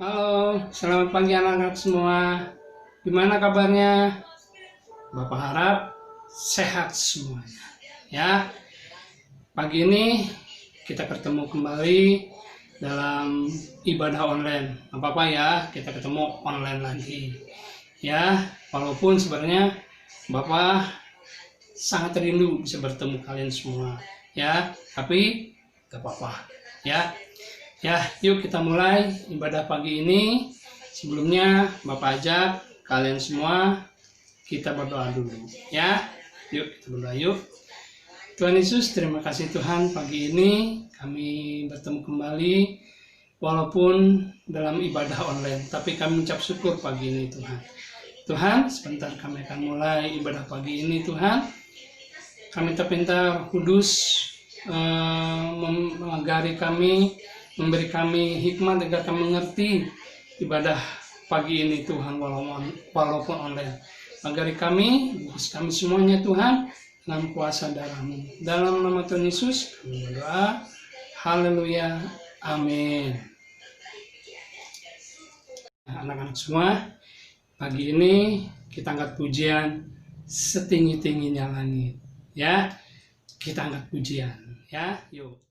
Halo, selamat pagi anak-anak semua. Gimana kabarnya? Bapak harap sehat semuanya. Ya, pagi ini kita ketemu kembali dalam ibadah online. Apa-apa ya, kita ketemu online lagi. Ya, walaupun sebenarnya Bapak sangat rindu bisa bertemu kalian semua. Ya, tapi gak apa-apa. Ya, ya, yuk kita mulai ibadah pagi ini. Sebelumnya Bapak ajak kalian semua kita berdoa dulu. Ya, yuk kita berdoa yuk. Tuhan Yesus, terima kasih Tuhan, pagi ini kami bertemu kembali walaupun dalam ibadah online, tapi kami mengucap syukur pagi ini Tuhan. Tuhan, sebentar kami akan mulai ibadah pagi ini Tuhan. Kami terpinta Kudus mengajari kami, memberi kami hikmat agar kami mengerti ibadah pagi ini Tuhan, walaupun online. Agari kami semuanya Tuhan, dalam kuasa darah-Mu. Dalam nama Tuhan Yesus kami berdoa. Haleluya. Amin. Anak-anak semua, pagi ini kita angkat pujian setinggi-tingginya langit. Ya, kita angkat pujian. Ya, yuk.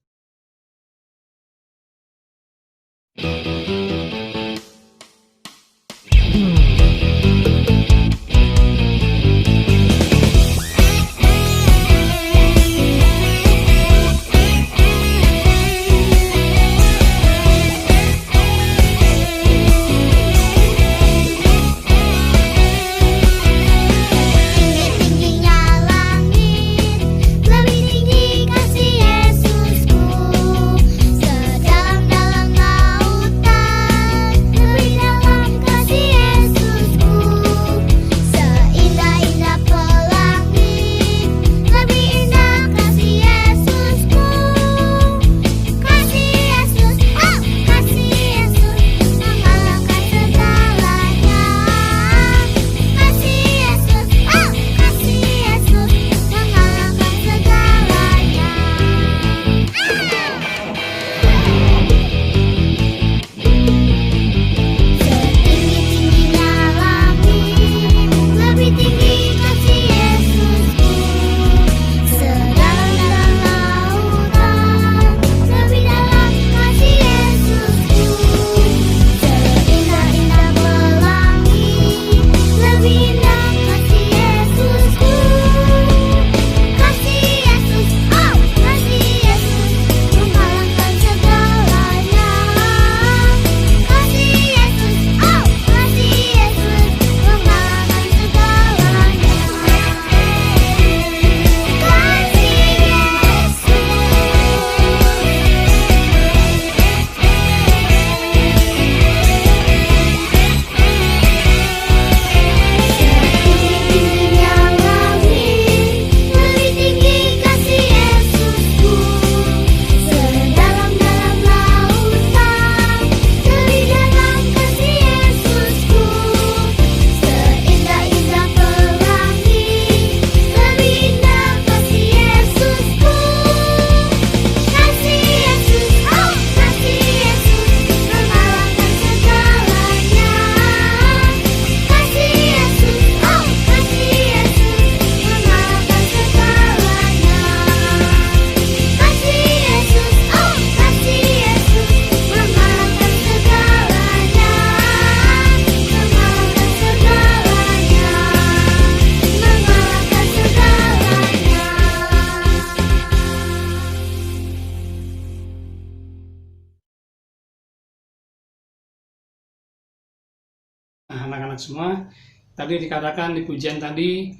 Anak-anak semua, tadi dikatakan di pujian tadi,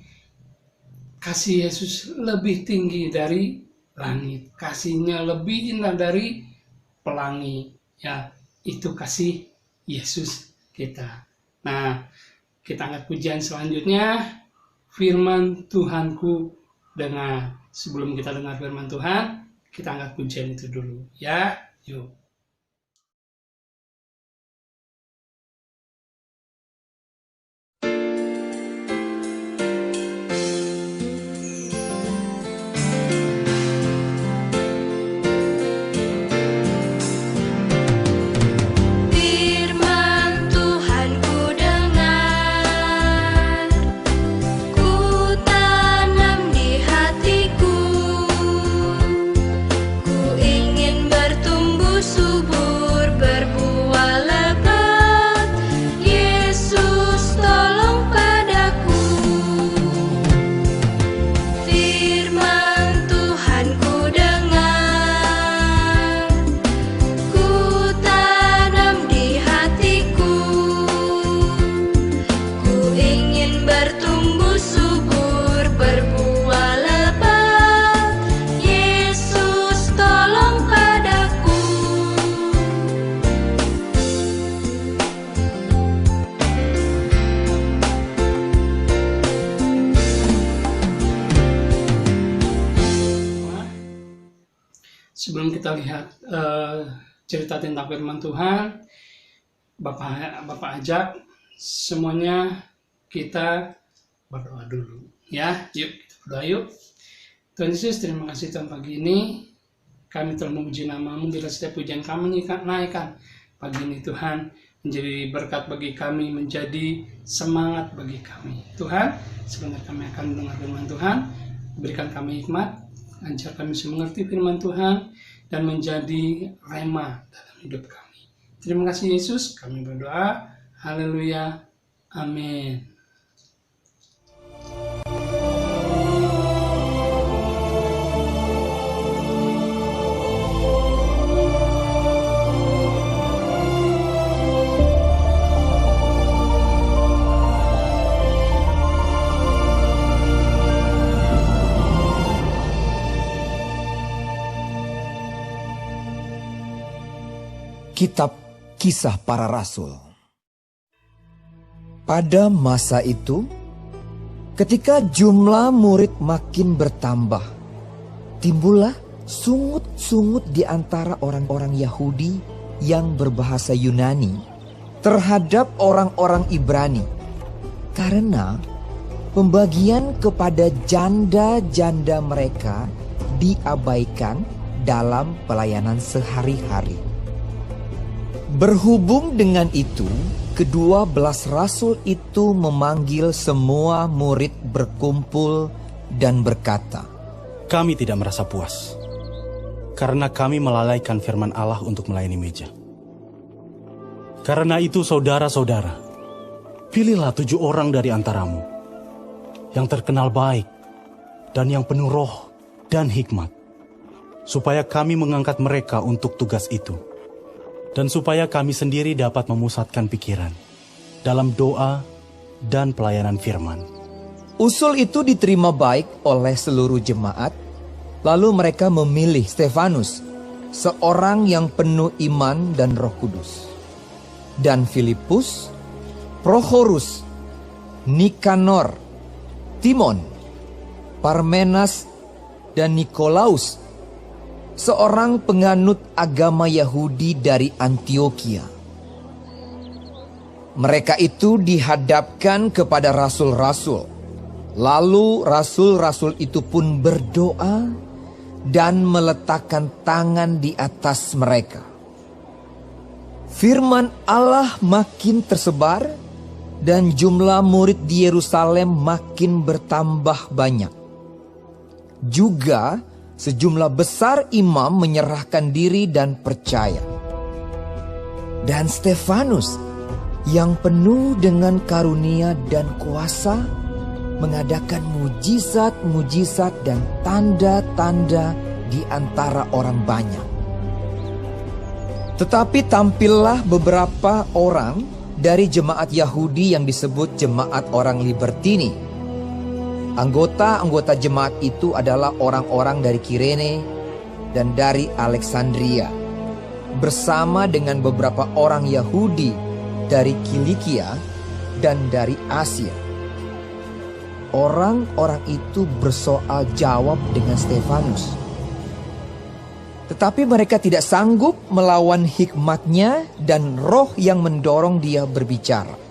kasih Yesus lebih tinggi dari langit, kasihnya lebih indah dari pelangi. Ya, itu kasih Yesus kita. Nah, kita angkat pujian selanjutnya, firman Tuhanku dengar. Sebelum kita dengar firman Tuhan, kita angkat pujian itu dulu. Ya, yuk. Firman kita lihat cerita tentang firman Tuhan, Bapak ajak semuanya kita berdoa dulu. Ya, yuk kita berdoa yuk. Tuhan Yesus, terima kasih Tuhan pagi ini. Kami telah memuji nama-Mu, bila setiap pujian kami naikkan pagi ini Tuhan, menjadi berkat bagi kami, menjadi semangat bagi kami. Tuhan, sebentar kami akan mendengar firman Tuhan, berikan kami hikmat, ajar kami bisa mengerti firman Tuhan, dan menjadi rema dalam hidup kami. Terima kasih Yesus, kami berdoa. Haleluya. Amin. Kitab Kisah Para Rasul. Pada masa itu, ketika jumlah murid makin bertambah, timbullah sungut-sungut di antara orang-orang Yahudi yang berbahasa Yunani terhadap orang-orang Ibrani, karena pembagian kepada janda-janda mereka diabaikan dalam pelayanan sehari-hari. Berhubung dengan itu, ke-12 rasul itu memanggil semua murid berkumpul dan berkata, "Kami tidak merasa puas, karena kami melalaikan firman Allah untuk melayani meja. Karena itu saudara-saudara, pilihlah 7 orang dari antaramu, yang terkenal baik, dan yang penuh roh dan hikmat, supaya kami mengangkat mereka untuk tugas itu. Dan supaya kami sendiri dapat memusatkan pikiran dalam doa dan pelayanan firman." Usul itu diterima baik oleh seluruh jemaat. Lalu mereka memilih Stefanus, seorang yang penuh iman dan Roh Kudus, dan Filipus, Prochorus, Nikanor, Timon, Parmenas, dan Nikolaus, seorang penganut agama Yahudi dari Antioquia. Mereka itu dihadapkan kepada rasul-rasul. Lalu rasul-rasul itu pun berdoa dan meletakkan tangan di atas mereka. Firman Allah makin tersebar dan jumlah murid di Yerusalem makin bertambah banyak. Juga sejumlah besar imam menyerahkan diri dan percaya. Dan Stefanus yang penuh dengan karunia dan kuasa mengadakan mujizat-mujizat dan tanda-tanda di antara orang banyak. Tetapi tampillah beberapa orang dari jemaat Yahudi yang disebut jemaat orang Libertini. Anggota-anggota jemaat itu adalah orang-orang dari Kirene dan dari Alexandria, bersama dengan beberapa orang Yahudi dari Kilikia dan dari Asia. Orang-orang itu bersoal jawab dengan Stefanus. Tetapi mereka tidak sanggup melawan hikmatnya dan roh yang mendorong dia berbicara.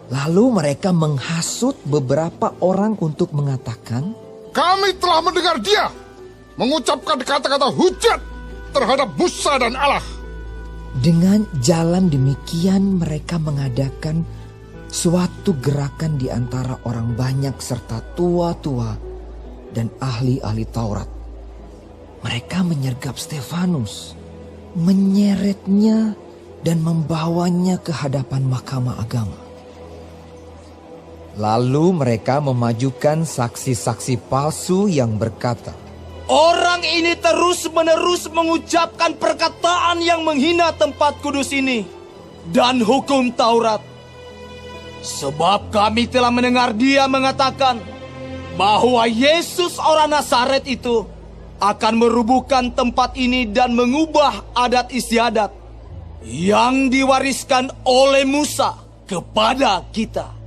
Lalu mereka menghasut beberapa orang untuk mengatakan, "Kami telah mendengar dia mengucapkan kata-kata hujat terhadap Musa dan Allah." Dengan jalan demikian mereka mengadakan suatu gerakan di antara orang banyak serta tua-tua dan ahli-ahli Taurat. Mereka menyergap Stefanus, menyeretnya dan membawanya ke hadapan mahkamah agama. Lalu mereka memajukan saksi-saksi palsu yang berkata, "Orang ini terus-menerus mengucapkan perkataan yang menghina tempat kudus ini dan hukum Taurat. Sebab kami telah mendengar dia mengatakan bahwa Yesus orang Nazaret itu akan merubuhkan tempat ini dan mengubah adat istiadat yang diwariskan oleh Musa kepada kita."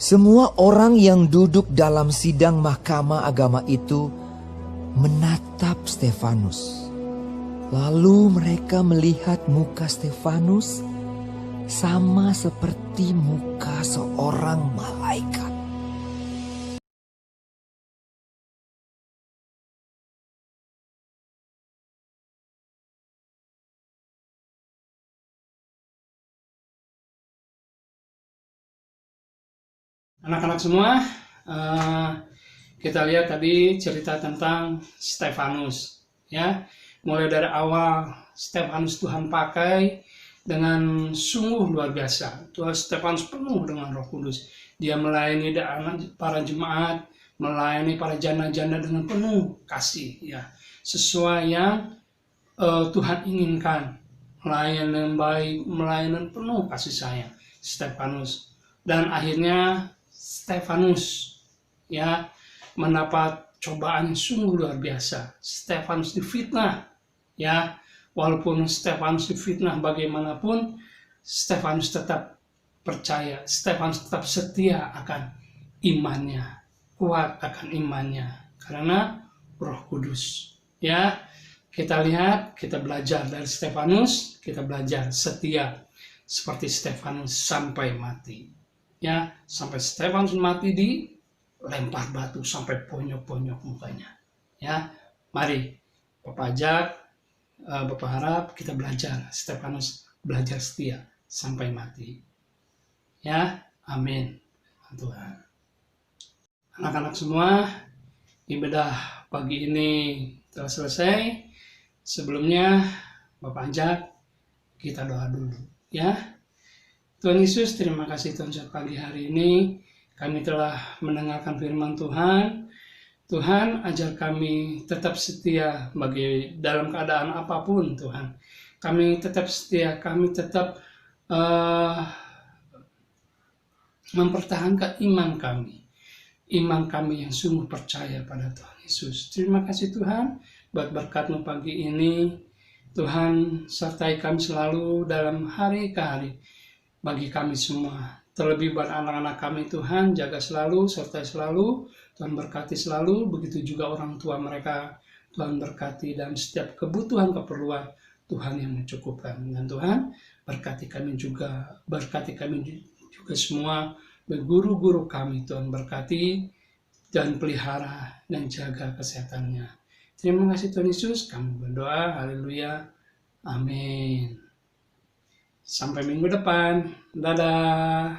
Semua orang yang duduk dalam sidang mahkamah agama itu menatap Stefanus. Lalu mereka melihat muka Stefanus sama seperti muka seorang malaikat. Anak-anak semua, kita lihat tadi cerita tentang Stefanus, ya. Mulai dari awal Stefanus Tuhan pakai dengan sungguh luar biasa. Tuhan Stefanus penuh dengan Roh Kudus. Dia melayani para jemaat, melayani para janda-janda dengan penuh kasih, ya. Sesuai yang Tuhan inginkan, melayani yang baik, melayani penuh kasih sayang Stefanus. Dan akhirnya Stefanus, ya, mendapat cobaan yang sungguh luar biasa. Stefanus difitnah, ya. Walaupun Stefanus difitnah bagaimanapun, Stefanus tetap percaya, Stefanus tetap setia akan imannya, kuat akan imannya karena Roh Kudus. Ya, kita lihat, kita belajar dari Stefanus, kita belajar setia seperti Stefanus sampai mati. Ya, sampai Stefanus mati dilempar batu sampai ponyok-ponyok mukanya. Ya, mari Bapak ajak, Bapak harap kita belajar Stefanus belajar setia sampai mati. Ya, amin. Tuhan. Anak-anak semua, ibadah pagi ini telah selesai. Sebelumnya Bapak ajak kita doa dulu, ya. Tuhan Yesus, terima kasih Tuhan saat pagi hari ini kami telah mendengarkan firman Tuhan. Tuhan, ajar kami tetap setia dalam keadaan apapun, Tuhan. Kami tetap setia, kami tetap mempertahankan iman kami yang sungguh percaya pada Tuhan Yesus. Terima kasih Tuhan buat berkat-Mu pagi ini. Tuhan, sertai kami selalu dalam hari ke hari. Bagi kami semua, terlebih buat anak-anak kami Tuhan, jaga selalu, sertai selalu, Tuhan berkati selalu, begitu juga orang tua mereka, Tuhan berkati dan setiap kebutuhan keperluan Tuhan yang mencukupkan. Dan Tuhan berkati kami juga semua, guru-guru kami Tuhan berkati dan pelihara dan jaga kesehatannya. Terima kasih Tuhan Yesus, kami berdoa, haleluya, amin. Sampai minggu depan. Dadah.